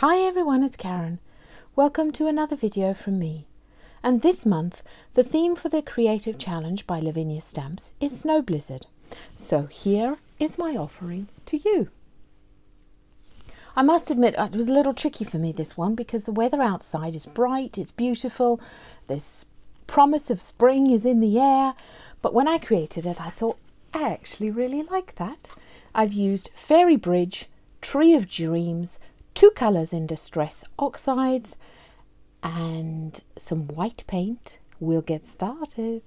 Hi everyone, it's Karen. Welcome to another video from me. And this month, the theme for the Creative Challenge by Lavinia Stamps is Snow Blizzard. So here is my offering to you. I must admit it was a little tricky for me, this one, because the weather outside is bright, it's beautiful, this promise of spring is in the air. But when I created it, I thought, I actually really like that. I've used Fairy Bridge, Tree of Dreams, 2 colours in Distress Oxides and some white paint. We'll get started.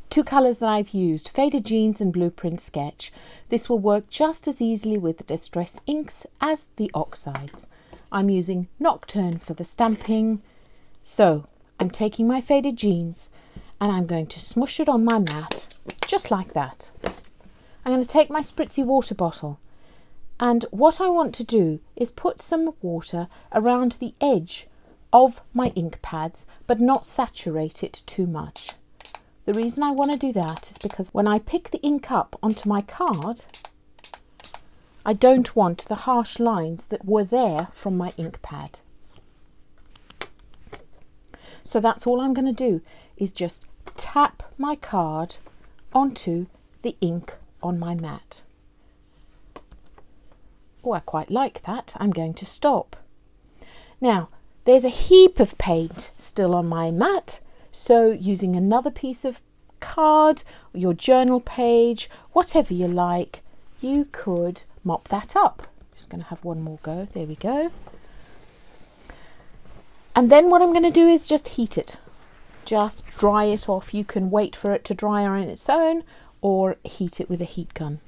2 colours that I've used, Faded Jeans and Blueprint Sketch. This will work just as easily with Distress inks as the oxides. I'm using Nocturne for the stamping. So I'm taking my Faded Jeans and I'm going to smush it on my mat just like that. I'm going to take my spritzy water bottle. And what I want to do is put some water around the edge of my ink pads, but not saturate it too much. The reason I want to do that is because when I pick the ink up onto my card, I don't want the harsh lines that were there from my ink pad. So that's all I'm going to do, is just tap my card onto the ink on my mat. Oh, I quite like that. I'm going to stop. Now, there's a heap of paint still on my mat, so using another piece of card, your journal page, whatever you like, you could mop that up. Just going to have one more go. There we go. And then what I'm going to do is just heat it. Just dry it off. You can wait for it to dry on its own or heat it with a heat gun.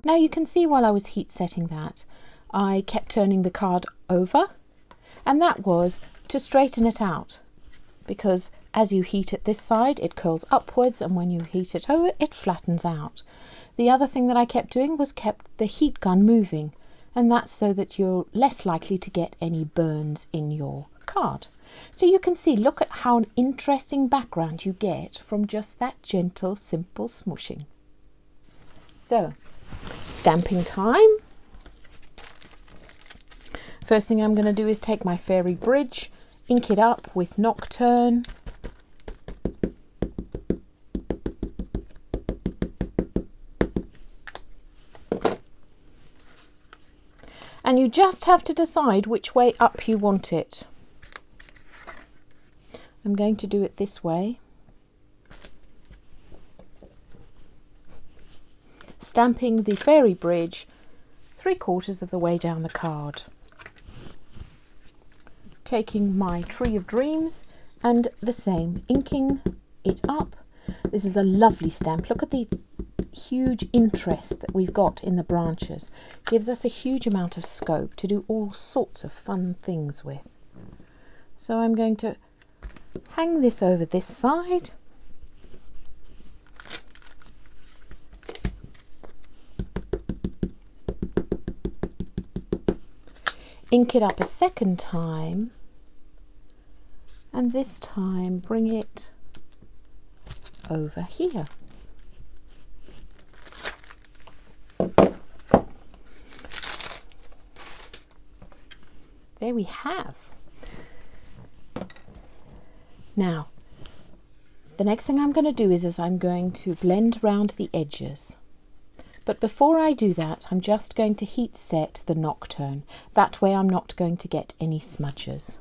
Now you can see while I was heat setting that, I kept turning the card over, and that was to straighten it out, because as you heat it this side it curls upwards, and when you heat it over it flattens out. The other thing that I kept doing was kept the heat gun moving, and that's so that you're less likely to get any burns in your card. So you can see, look at how an interesting background you get from just that gentle, simple smushing. So, stamping time. First thing I'm going to do is take my Fairy Bridge, ink it up with Nocturne. And you just have to decide which way up you want it. I'm going to do it this way. Stamping the Fairy Bridge 3/4 of the way down the card. Taking my Tree of Dreams and the same, inking it up. This is a lovely stamp. Look at the huge interest that we've got in the branches. Gives us a huge amount of scope to do all sorts of fun things with. So I'm going to hang this over this side. Ink it up a second time, and this time bring it over here. There we have. Now, the next thing I'm going to do is I'm going to blend round the edges. But before I do that, I'm just going to heat set the Nocturne. That way I'm not going to get any smudges.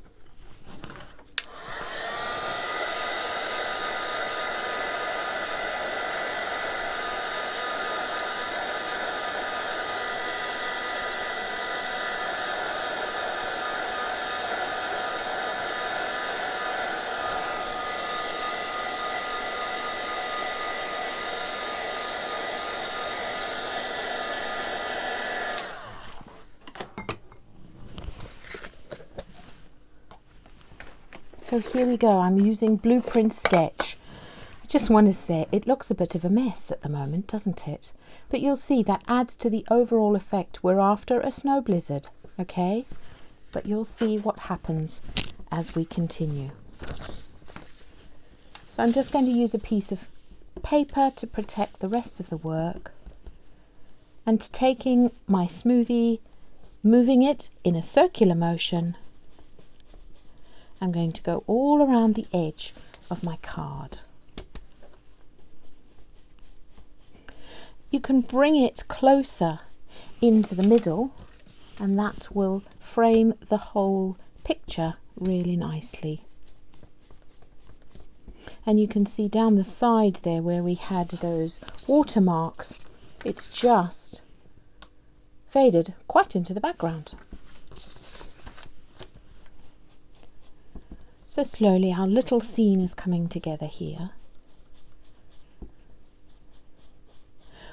So here we go, I'm using Blueprint Sketch. I just want to say it looks a bit of a mess at the moment, doesn't it? But you'll see that adds to the overall effect. We're after a snow blizzard, okay? But you'll see what happens as we continue. So I'm just going to use a piece of paper to protect the rest of the work, and taking my smoothie, moving it in a circular motion, I'm going to go all around the edge of my card. You can bring it closer into the middle, and that will frame the whole picture really nicely. And you can see down the side there where we had those watermarks, it's just faded quite into the background. So slowly our little scene is coming together here.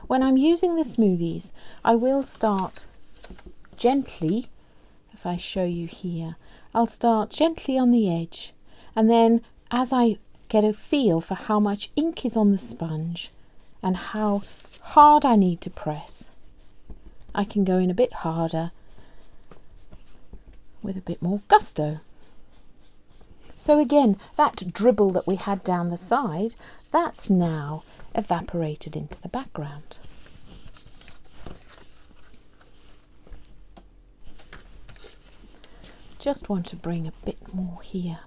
When I'm using the smoothies, I will start gently. If I show you here, I'll start gently on the edge, and then as I get a feel for how much ink is on the sponge and how hard I need to press, I can go in a bit harder with a bit more gusto. So again, that dribble that we had down the side, that's now evaporated into the background. Just want to bring a bit more here.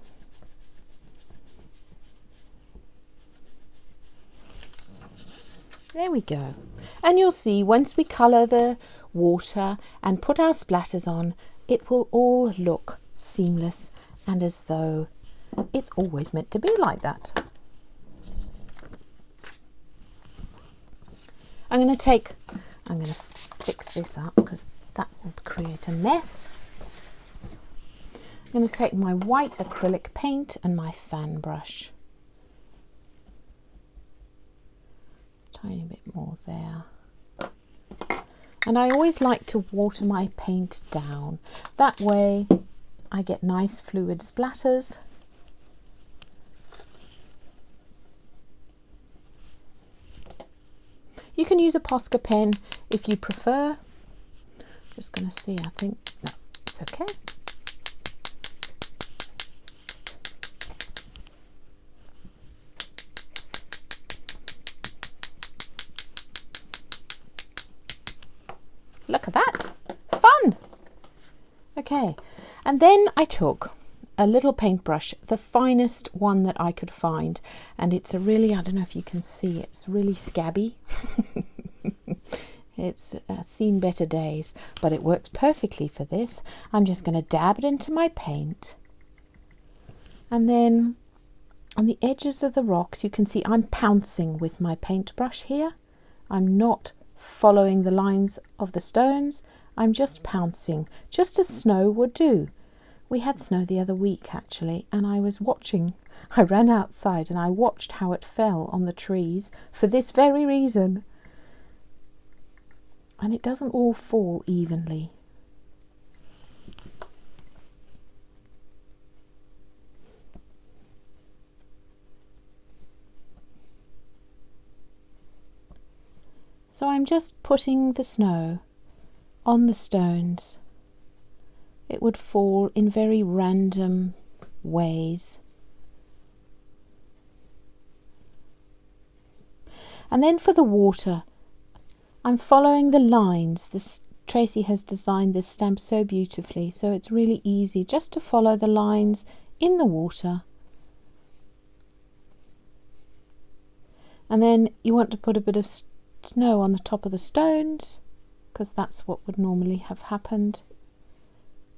There we go. And you'll see once we colour the water and put our splatters on, it will all look seamless and as though it's always meant to be like that. I'm going to fix this up because that will create a mess. I'm going to take my white acrylic paint and my fan brush. Tiny bit more there. And I always like to water my paint down. That way I get nice fluid splatters. You can use a Posca pen if you prefer. Just going to see, I think, no, it's okay. Look at that, fun. Okay, and then I took a little paintbrush, the finest one that I could find, and it's a really, I don't know if you can see it, it's really scabby. It's seen better days, but it works perfectly for this. I'm just going to dab it into my paint, and then on the edges of the rocks you can see I'm pouncing with my paintbrush here. I'm not following the lines of the stones, I'm just pouncing, just as snow would do. We had snow the other week actually, and I was watching. I ran outside and I watched how it fell on the trees for this very reason. And it doesn't all fall evenly. So I'm just putting the snow on the stones. It would fall in very random ways. And then for the water, I'm following the lines. Tracy has designed this stamp so beautifully, so it's really easy just to follow the lines in the water. And then you want to put a bit of snow on the top of the stones, because that's what would normally have happened.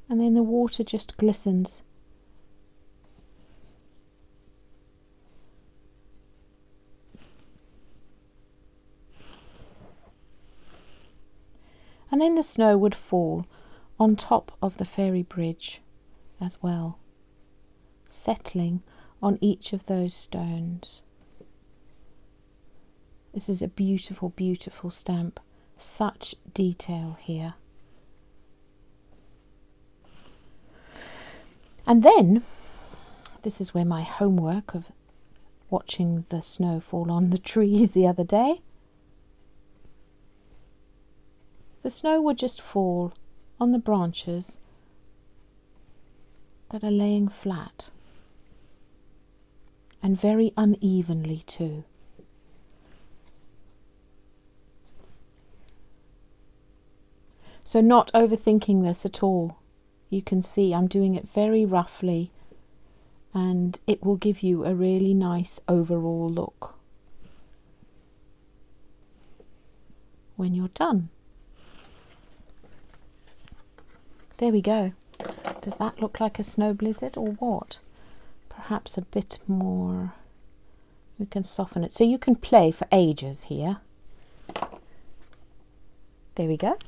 And then the water just glistens. And then the snow would fall on top of the fairy bridge as well, settling on each of those stones. This is a beautiful, beautiful stamp. Such detail here. And then, this is where my homework of watching the snow fall on the trees the other day. The snow would just fall on the branches that are laying flat, and very unevenly too. So not overthinking this at all. You can see I'm doing it very roughly, and it will give you a really nice overall look when you're done. There we go. Does that look like a snow blizzard or what? Perhaps a bit more. We can soften it. So you can play for ages here. There we go.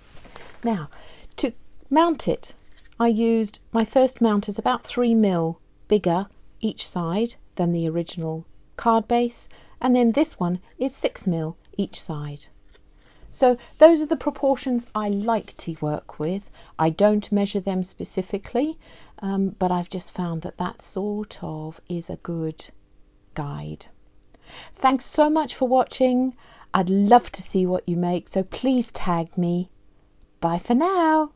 Now, to mount it, I used, my first mount is about 3mm bigger each side than the original card base, and then this one is 6mm each side. So those are the proportions I like to work with. I don't measure them specifically, but I've just found that that sort of is a good guide. Thanks so much for watching. I'd love to see what you make, so please tag me. Bye for now.